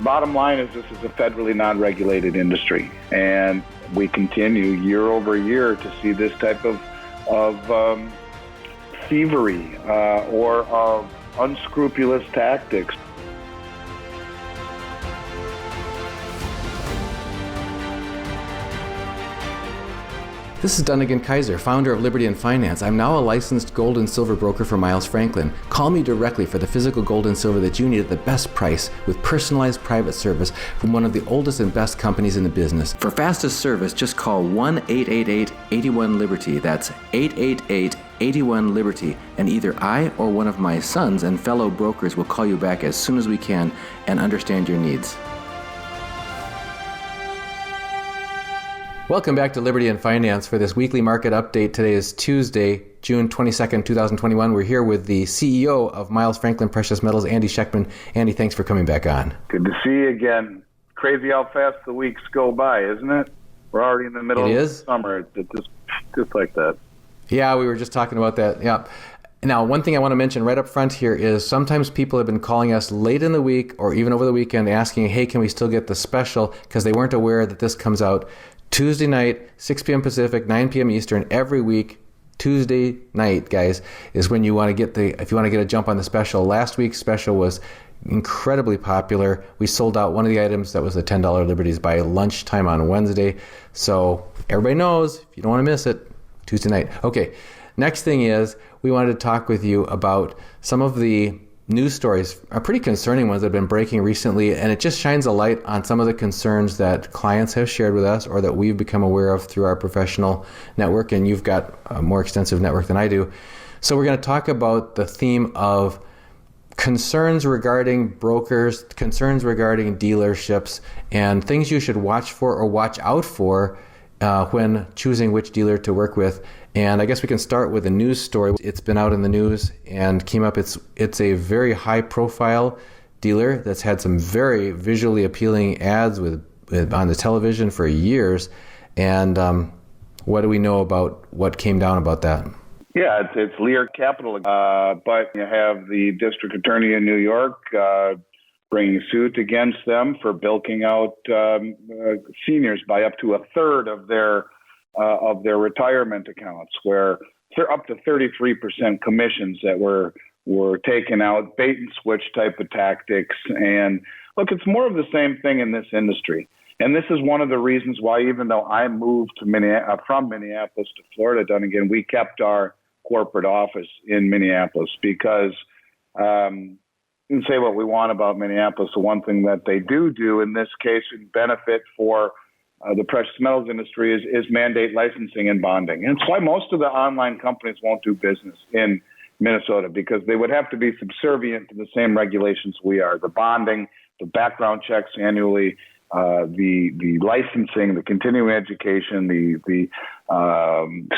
Bottom line is this is a federally non-regulated industry, and we continue year over year to see this type of thievery or of unscrupulous tactics. This is Dunnigan Kaiser, founder of Liberty and Finance. I'm now a licensed gold and silver broker for Miles Franklin. Call me directly for the physical gold and silver that you need at the best price with personalized private service from one of the oldest and best companies in the business. For fastest service, just call 1-888-81-LIBERTY. That's 888-81-LIBERTY. And either I or one of my sons and fellow brokers will call you back as soon as we can and understand your needs. Welcome back to Liberty and Finance for this weekly market update. Today is Tuesday, June 22nd, 2021. We're here with the CEO of Miles Franklin Precious Metals, Andy Schectman. Andy, thanks for coming back on. Good to see you again. Crazy how fast the weeks go by, isn't it? We're already in the middle of summer. It's just like that. Yeah, we were just talking about that. Yeah. Now, one thing I want to mention right up front here is sometimes people have been calling us late in the week or even over the weekend asking, hey, can we still get the special? Because they weren't aware that this comes out Tuesday night, 6 p.m. Pacific, 9 p.m. Eastern, every week. Tuesday night, guys, is when you want to get if you want to get a jump on the special. Last week's special was incredibly popular. We sold out one of the items that was the $10 Liberties by lunchtime on Wednesday. So everybody knows, if you don't want to miss it, Tuesday night. Okay, next thing is we wanted to talk with you about some of the news stories, are pretty concerning ones that have been breaking recently, and it just shines a light on some of the concerns that clients have shared with us or that we've become aware of through our professional network, and you've got a more extensive network than I do. So we're going to talk about the theme of concerns regarding brokers, concerns regarding dealerships, and things you should watch for or watch out for when choosing which dealer to work with. And I guess we can start with a news story. It's been out in the news and came up. It's a very high profile dealer that's had some very visually appealing ads with on the television for years. And what do we know about what came down about that? Yeah, it's Lear Capital, but you have the district attorney in New York bringing suit against them for bilking out seniors by up to a third of their retirement accounts, where they're up to 33% commissions that were taken out, bait and switch type of tactics. And look, it's more of the same thing in this industry. And this is one of the reasons why, even though I moved to from Minneapolis to Florida, Dunnigan, we kept our corporate office in Minneapolis because you can say what we want about Minneapolis. The one thing that they do in this case in benefit for the precious metals industry is mandate licensing and bonding. And it's why most of the online companies won't do business in Minnesota, because they would have to be subservient to the same regulations we are. The bonding, the background checks annually, the licensing, the continuing education, the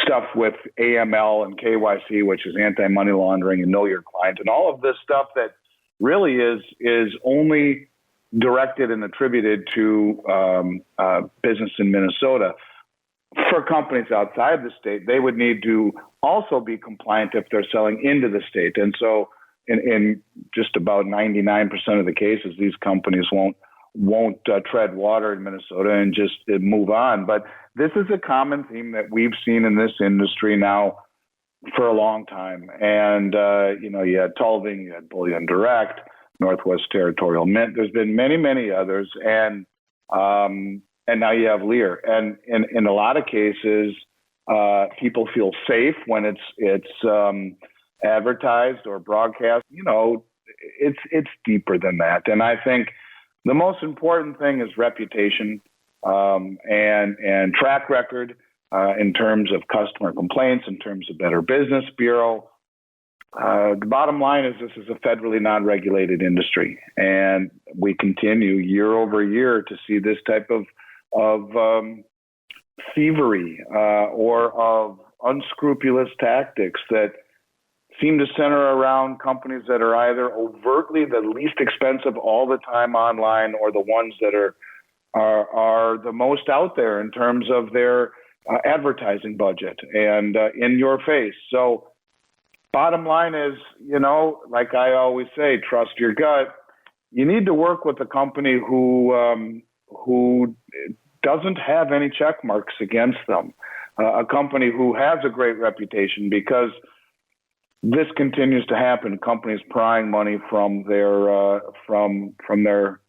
stuff with AML and KYC, which is anti-money laundering and know your client, and all of this stuff that really is only directed and attributed to business in Minnesota. For companies outside the state, they would need to also be compliant if they're selling into the state. And so in just about 99% of the cases, these companies won't tread water in Minnesota and just move on. But this is a common theme that we've seen in this industry now for a long time. And, you had Tulving, you had Bullion Direct, Northwest Territorial Mint. There's been many, many others. And now you have Lear. And in a lot of cases, people feel safe when it's advertised or broadcast. It's deeper than that. And I think the most important thing is reputation and track record in terms of customer complaints, in terms of Better Business Bureau. The bottom line is this is a federally non-regulated industry, and we continue year over year to see this type of thievery or of unscrupulous tactics that seem to center around companies that are either overtly the least expensive all the time online, or the ones that are the most out there in terms of their advertising budget and in your face. So bottom line is, like I always say, trust your gut. you need to work with a company who doesn't have any check marks against them, a company who has a great reputation, because this continues to happen. Companies prying money from their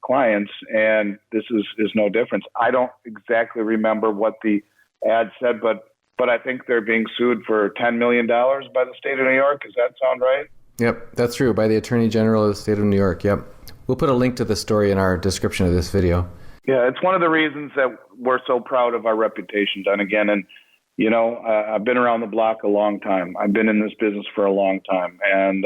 clients, and this is no difference. I don't exactly remember what the ad said, but I think they're being sued for $10 million by the state of New York. Does that sound right? Yep, that's true. By the Attorney General of the state of New York. Yep. We'll put a link to the story in our description of this video. Yeah, it's one of the reasons that we're so proud of our reputation, Don. Again, and I've been around the block a long time. I've been in this business for a long time, and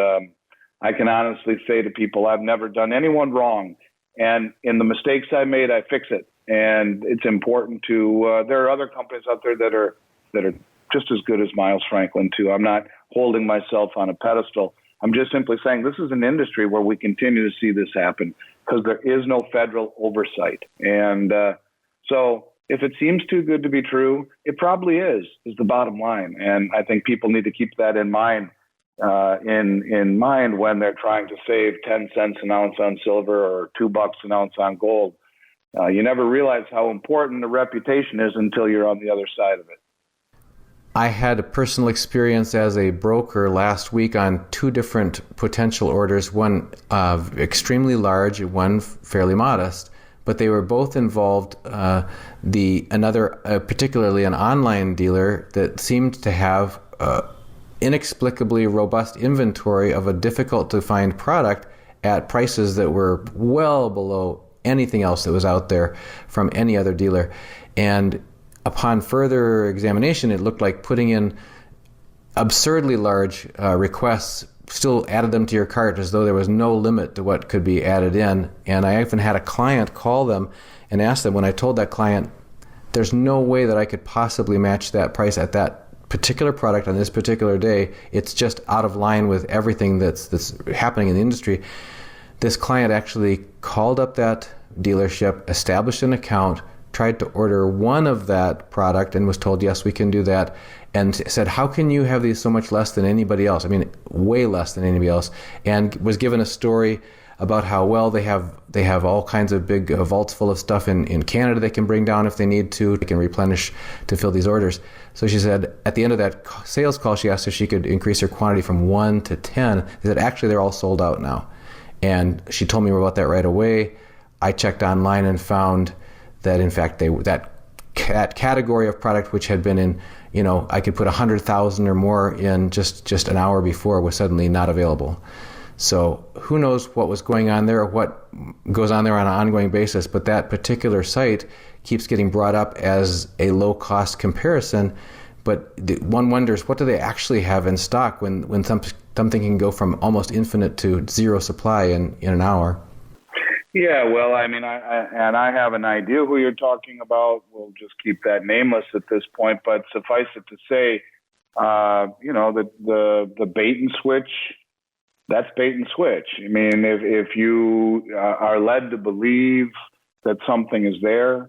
I can honestly say to people, I've never done anyone wrong. And in the mistakes I made, I fix it. And it's important to. There are other companies out there that are just as good as Miles Franklin too. I'm not holding myself on a pedestal. I'm just simply saying this is an industry where we continue to see this happen because there is no federal oversight. And so if it seems too good to be true, it probably is the bottom line. And I think people need to keep that in mind when they're trying to save 10 cents an ounce on silver or $2 an ounce on gold. You never realize how important the reputation is until you're on the other side of it. I had a personal experience as a broker last week on two different potential orders, one extremely large, one fairly modest, but they were both involved particularly an online dealer that seemed to have inexplicably robust inventory of a difficult to find product at prices that were well below anything else that was out there from any other dealer. And upon further examination, it looked like putting in absurdly large requests still added them to your cart as though there was no limit to what could be added in. And I even had a client call them and ask them, when I told that client, there's no way that I could possibly match that price at that particular product on this particular day. It's just out of line with everything that's happening in the industry. This client actually called up that dealership, established an account, tried to order one of that product and was told, yes, we can do that, and said, how can you have these so much less than anybody else? I mean, way less than anybody else. And was given a story about how, well, they have all kinds of big vaults full of stuff in Canada they can bring down if they need to. They can replenish to fill these orders. So she said, at the end of that sales call, she asked if she could increase her quantity from 1 to 10. They said, actually, they're all sold out now. And she told me about that right away. I checked online and found that in fact that category of product which had been in, I could put 100,000 or more in just an hour before was suddenly not available. So who knows what was going on there or what goes on there on an ongoing basis, but that particular site keeps getting brought up as a low cost comparison. But one wonders, what do they actually have in stock when something can go from almost infinite to zero supply in an hour? Yeah, well, I mean, I have an idea who you're talking about. We'll just keep that nameless at this point, but suffice it to say, the bait and switch, that's bait and switch. I mean, if you are led to believe that something is there,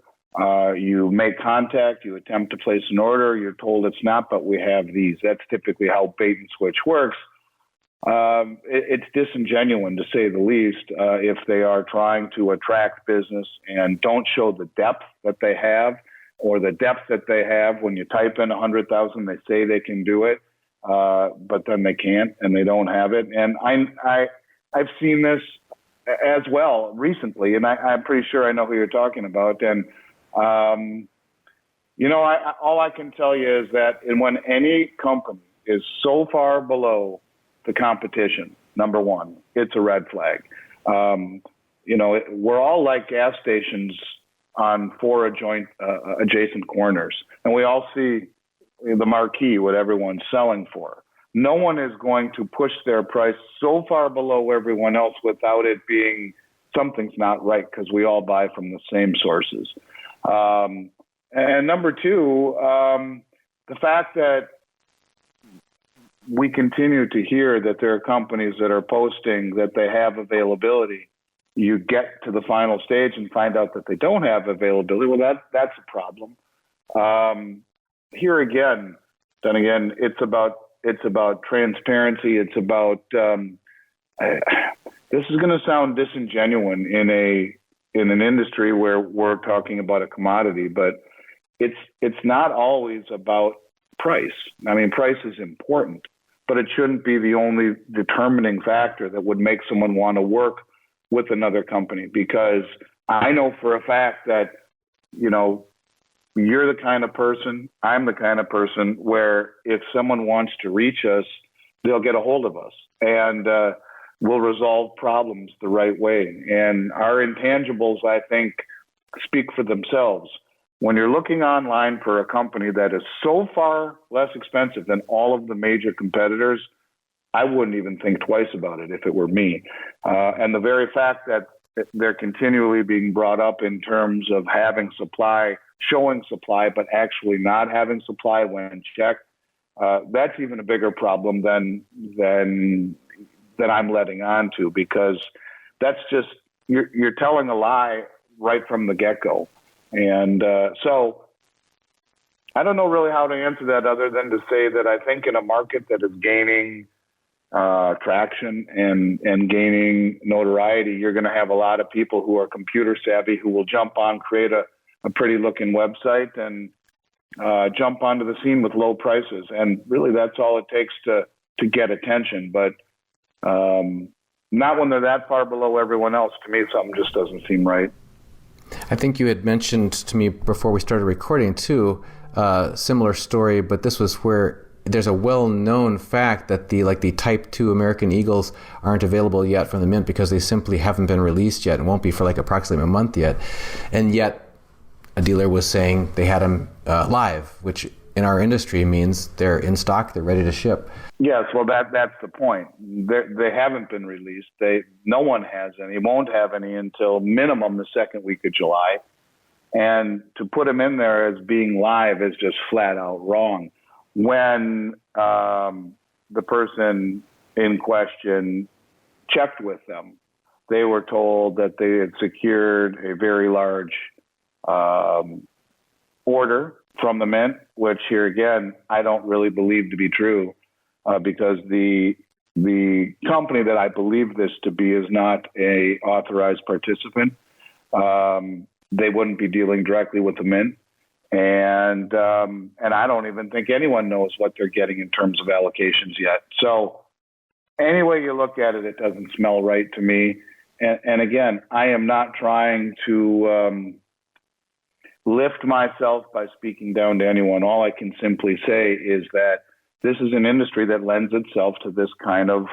you make contact, you attempt to place an order, you're told it's not, but we have these. That's typically how bait and switch works. It's disingenuous, to say the least, if they are trying to attract business and don't show the depth that they have, or the depth that they have. When you type in 100,000, they say they can do it, but then they can't and they don't have it. And I've seen this as well recently, and I'm pretty sure I know who you're talking about. And all I can tell you is that when any company is so far below the competition, number one, it's a red flag. We're all like gas stations on 4 adjacent corners, and we all see the marquee, what everyone's selling for. No one is going to push their price so far below everyone else without it being something's not right, because we all buy from the same sources. And number two, the fact that we continue to hear that there are companies that are posting that they have availability. You get to the final stage and find out that they don't have availability. Well, that's a problem. Here again, then again, it's about transparency. It's about this is going to sound disingenuous in an industry where we're talking about a commodity, but it's not always about price. I mean, price is important, but it shouldn't be the only determining factor that would make someone want to work with another company, because I know for a fact that, you're the kind of person, I'm the kind of person where if someone wants to reach us, they'll get a hold of us, and we'll resolve problems the right way. And our intangibles, I think, speak for themselves. When you're looking online for a company that is so far less expensive than all of the major competitors, I wouldn't even think twice about it if it were me. And the very fact that they're continually being brought up in terms of having supply, showing supply, but actually not having supply when checked, that's even a bigger problem than I'm letting on to, because that's just, you're telling a lie right from the get-go. And so I don't know really how to answer that other than to say that I think in a market that is gaining traction and gaining notoriety, you're going to have a lot of people who are computer savvy who will jump on, create a pretty looking website and jump onto the scene with low prices. And really that's all it takes to get attention. But not when they're that far below everyone else. To me, something just doesn't seem right. I think you had mentioned to me before we started recording too, similar story, but this was where there's a well-known fact that the Type 2 American Eagles aren't available yet from the Mint because they simply haven't been released yet and won't be for approximately a month yet. And yet a dealer was saying they had them live, which in our industry means they're in stock, they're ready to ship. Yes, well, that's the point. They haven't been released. No one has any, won't have any until minimum the second week of July. And to put them in there as being live is just flat out wrong. When the person in question checked with them, they were told that they had secured a very large order from the Mint, which here again, I don't really believe to be true, because the company that I believe this to be is not a authorized participant. They wouldn't be dealing directly with the Mint. And I don't even think anyone knows what they're getting in terms of allocations yet. So any way you look at it, it doesn't smell right to me. And again, I am not trying to lift myself by speaking down to anyone. All I can simply say is that this is an industry that lends itself to this kind of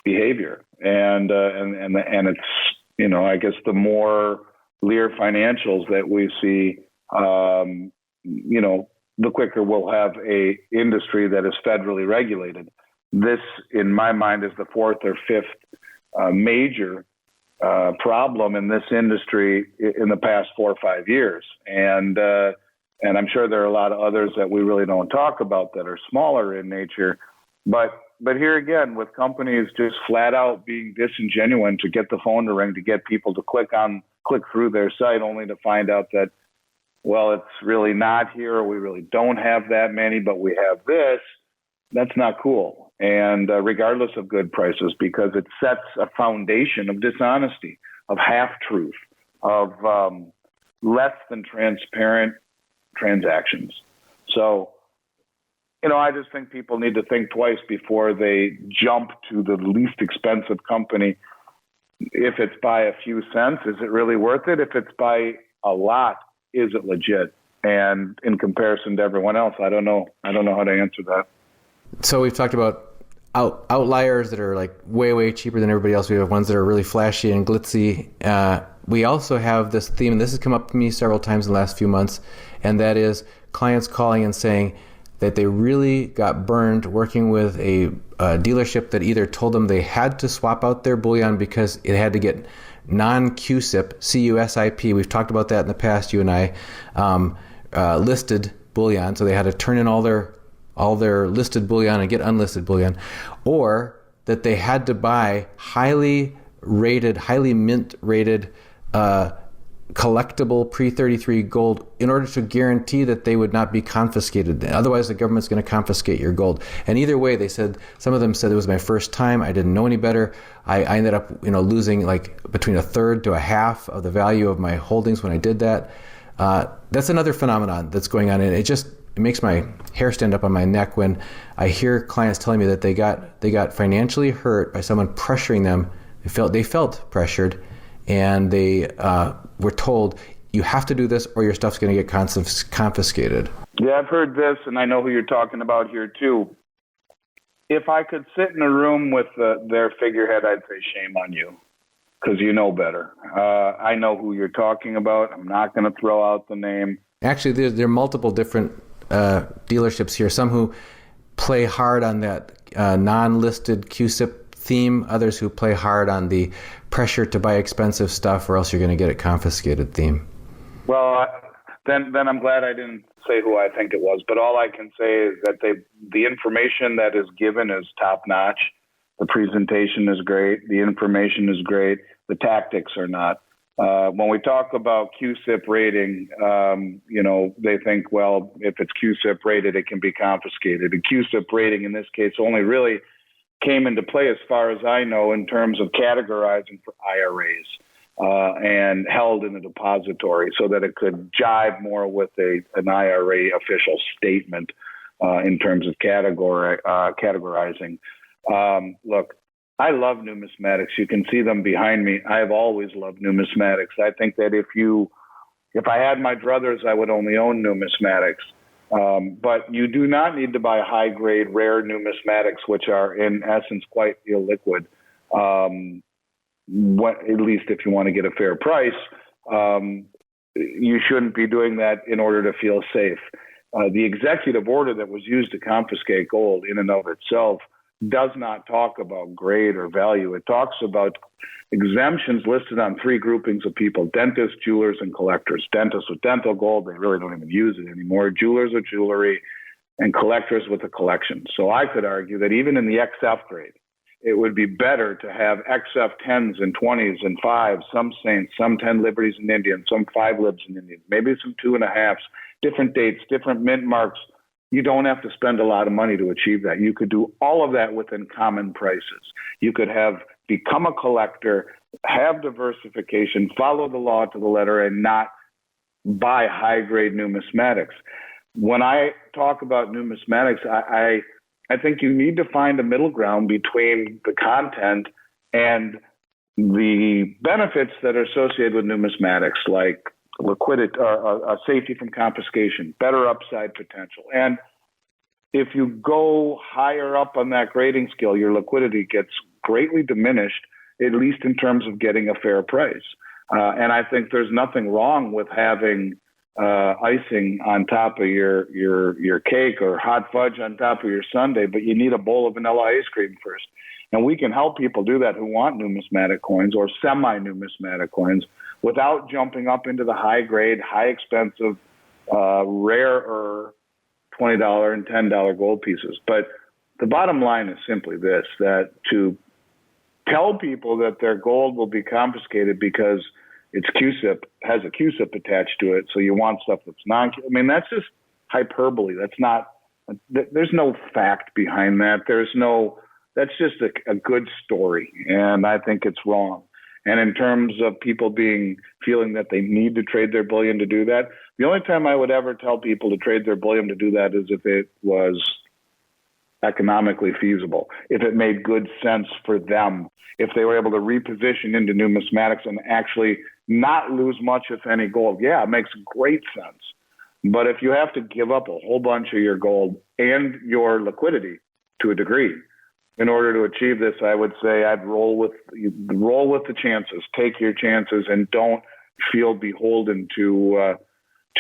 behavior. And it's, I guess the more Lear financials that we see, the quicker we'll have a industry that is federally regulated. This, in my mind, is the fourth or fifth major problem in this industry in the past 4 or 5 years. And I'm sure there are a lot of others that we really don't talk about that are smaller in nature. But here again, with companies just flat out being disingenuous to get the phone to ring, to get people to click through their site, only to find out that, well, it's really not here, or we really don't have that many, but we have this. That's not cool. And regardless of good prices, because it sets a foundation of dishonesty, of half-truth, of less than transparent transactions. So, I just think people need to think twice before they jump to the least expensive company. If it's by a few cents, is it really worth it? If it's by a lot, is it legit? And in comparison to everyone else, I don't know how to answer that. So we've talked about outliers that are way, way cheaper than everybody else. We have ones that are really flashy and glitzy. We also have this theme, and this has come up to me several times in the last few months, and that is clients calling and saying that they really got burned working with a dealership that either told them they had to swap out their bullion because it had to get non-CUSIP, C-U-S-I-P. We've talked about that in the past, you and I, listed bullion. So they had to turn in all their listed bullion and get unlisted bullion, or that they had to buy highly mint rated collectible pre-33 gold in order to guarantee that they would not be confiscated. Otherwise, the government's going to confiscate your gold. And either way, they said, some of them said it was my first time. I didn't know any better. I ended up, losing like between a third to a half of the value of my holdings when I did that. That's another phenomenon that's going on. And it makes my hair stand up on my neck when I hear clients telling me that they got financially hurt by someone pressuring them. They felt pressured, and they were told, you have to do this or your stuff's going to get confiscated. Yeah, I've heard this, and I know who you're talking about here too. If I could sit in a room with their figurehead, I'd say shame on you, because you know better. I know who you're talking about. I'm not going to throw out the name. Actually, there are multiple different dealerships here. Some who play hard on that non-listed QSIP theme, others who play hard on the pressure to buy expensive stuff or else you're going to get it confiscated theme. Well, then I'm glad I didn't say who I think it was, but all I can say is that the information that is given is top notch. The presentation is great. The information is great. The tactics are not. When we talk about QSIP rating, they think, well, if it's QSIP rated, it can be confiscated. The QSIP rating in this case only really came into play, as far as I know, in terms of categorizing for IRAs and held in a depository so that it could jive more with an IRA official statement in terms of categorizing. Look, I love numismatics. You can see them behind me. I've always loved numismatics. I think that if I had my druthers, I would only own numismatics. But you do not need to buy high-grade, rare numismatics, which are, in essence, quite illiquid. At least if you want to get a fair price, you shouldn't be doing that in order to feel safe. The executive order that was used to confiscate gold in and of itself does not talk about grade or value. It talks about exemptions listed on three groupings of people: dentists, jewelers, and collectors. Dentists with dental gold, they really don't even use it anymore. Jewelers with jewelry, and collectors with a collection. So I could argue that even in the XF grade, it would be better to have XF 10s and 20s and 5s, some Saints, some 10 Liberties and Indians, some 5 Libs and Indians, maybe some 2.5s, different dates, different mint marks. You don't have to spend a lot of money to achieve that. You could do all of that within common prices. You could become a collector, have diversification, follow the law to the letter, and not buy high-grade numismatics. When I talk about numismatics, I think you need to find a middle ground between the content and the benefits that are associated with numismatics, like liquidity, safety from confiscation, better upside potential. And if you go higher up on that grading scale, your liquidity gets greatly diminished, at least in terms of getting a fair price. And I think there's nothing wrong with having icing on top of your cake or hot fudge on top of your sundae, but you need a bowl of vanilla ice cream first. And we can help people do that who want numismatic coins or semi-numismatic coins without jumping up into the high-grade, high-expensive, rarer $20 and $10 gold pieces. But the bottom line is simply this, that to tell people that their gold will be confiscated because it's QSIP, has a QSIP attached to it, so you want stuff that's that's just hyperbole. That's not, there's no fact behind that. That's just a good story, and I think it's wrong. And in terms of people feeling that they need to trade their bullion to do that, the only time I would ever tell people to trade their bullion to do that is if it was economically feasible, if it made good sense for them, if they were able to reposition into numismatics and actually not lose much, if any, gold. Yeah, it makes great sense. But if you have to give up a whole bunch of your gold and your liquidity to a degree in order to achieve this, I would say I'd roll with the chances, take your chances, and don't feel beholden to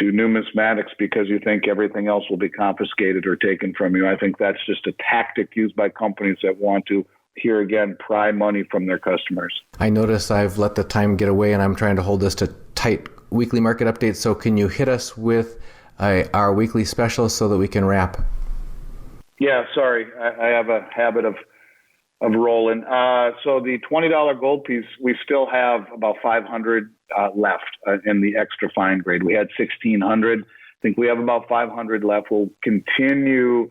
numismatics because you think everything else will be confiscated or taken from you. I think that's just a tactic used by companies that want to, here again, pry money from their customers. I notice I've let the time get away and I'm trying to hold this to tight weekly market updates. So can you hit us with our weekly special so that we can wrap? Yeah, sorry. I have a habit of rolling. So the $20 gold piece, we still have about 500 left in the extra fine grade. We had 1,600. I think we have about 500 left. We'll continue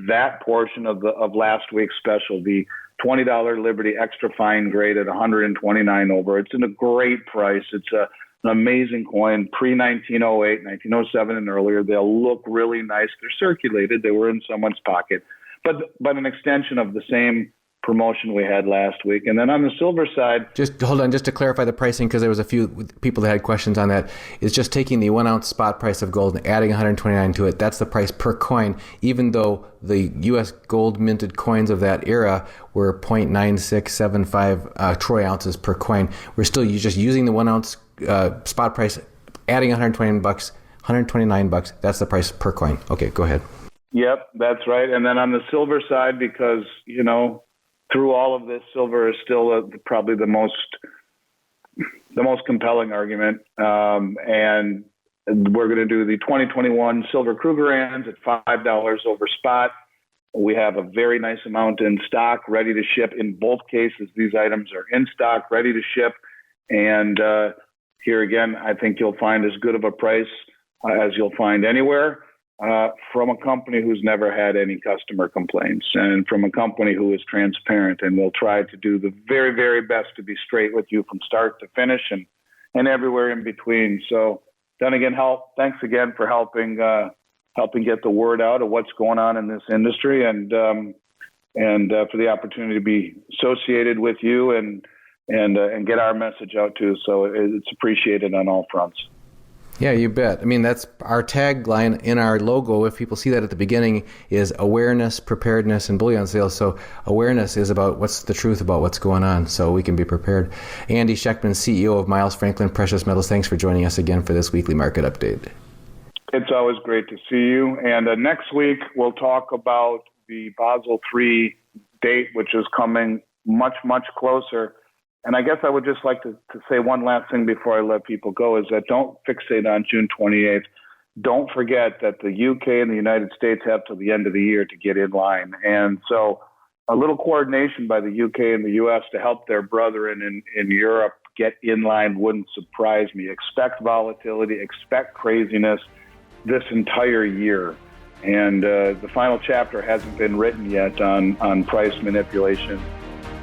that portion of last week's special, the $20 Liberty extra fine grade at 129 over. It's in a great price. It's an amazing coin, pre-1908, 1907 and earlier. They'll look really nice. They're circulated. They were in someone's pocket, but an extension of the same promotion we had last week. And then on the silver side, just hold on, just to clarify the pricing, because there was a few people that had questions on that. It's just taking the 1 ounce spot price of gold and adding 129 to it. That's the price per coin, even though the U.S. gold minted coins of that era were 0.9675 troy ounces per coin. We're still just using the 1 ounce spot price, adding $129. That's the price per coin. Okay, go ahead. Yep, that's right. And then on the silver side, because, through all of this, silver is still probably the most compelling argument. And we're going to do the 2021 silver Krugerrands at $5 over spot. We have a very nice amount in stock, ready to ship. In both cases, these items are in stock, ready to ship. And here again, I think you'll find as good of a price as you'll find anywhere. From a company who's never had any customer complaints, and from a company who is transparent and will try to do the very, very best to be straight with you from start to finish and everywhere in between. So, Dunnigan, thanks again for helping get the word out of what's going on in this industry, and for the opportunity to be associated with you and get our message out too. So it's appreciated on all fronts. Yeah, you bet. I mean, that's our tagline in our logo. If people see that at the beginning, is awareness, preparedness, and bullion sales. So awareness is about what's the truth about what's going on, so we can be prepared. Andy Schectman, CEO of Miles Franklin Precious Metals, thanks for joining us again for this weekly market update. It's always great to see you. And next week, we'll talk about the Basel III date, which is coming much, much closer. And I guess I would just like to say one last thing before I let people go, is that don't fixate on June 28th. Don't forget that the UK and the United States have till the end of the year to get in line. And so a little coordination by the UK and the US to help their brethren in Europe get in line wouldn't surprise me. Expect volatility, expect craziness this entire year. And the final chapter hasn't been written yet on price manipulation.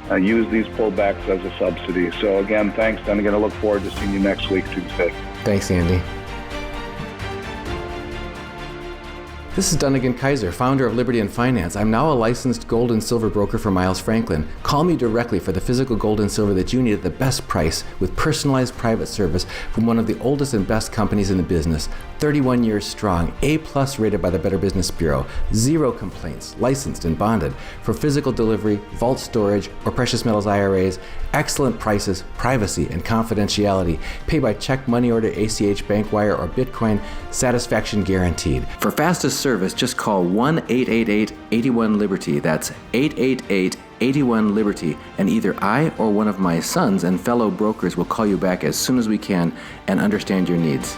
Use these pullbacks as a subsidy. So again, thanks, and I'm going to look forward to seeing you next week, Tuesday. Thanks, Andy. This is Dunnigan Kaiser, founder of Liberty and Finance. I'm now a licensed gold and silver broker for Miles Franklin. Call me directly for the physical gold and silver that you need at the best price with personalized private service from one of the oldest and best companies in the business. 31 years strong, A+ rated by the Better Business Bureau, 0 complaints, licensed and bonded. For physical delivery, vault storage, or precious metals IRAs, excellent prices, privacy, and confidentiality. Pay by check, money order, ACH, bank wire, or Bitcoin. Satisfaction guaranteed. For fastest service, just call 1-888-81-LIBERTY. That's 888-81-LIBERTY. And either I or one of my sons and fellow brokers will call you back as soon as we can and understand your needs.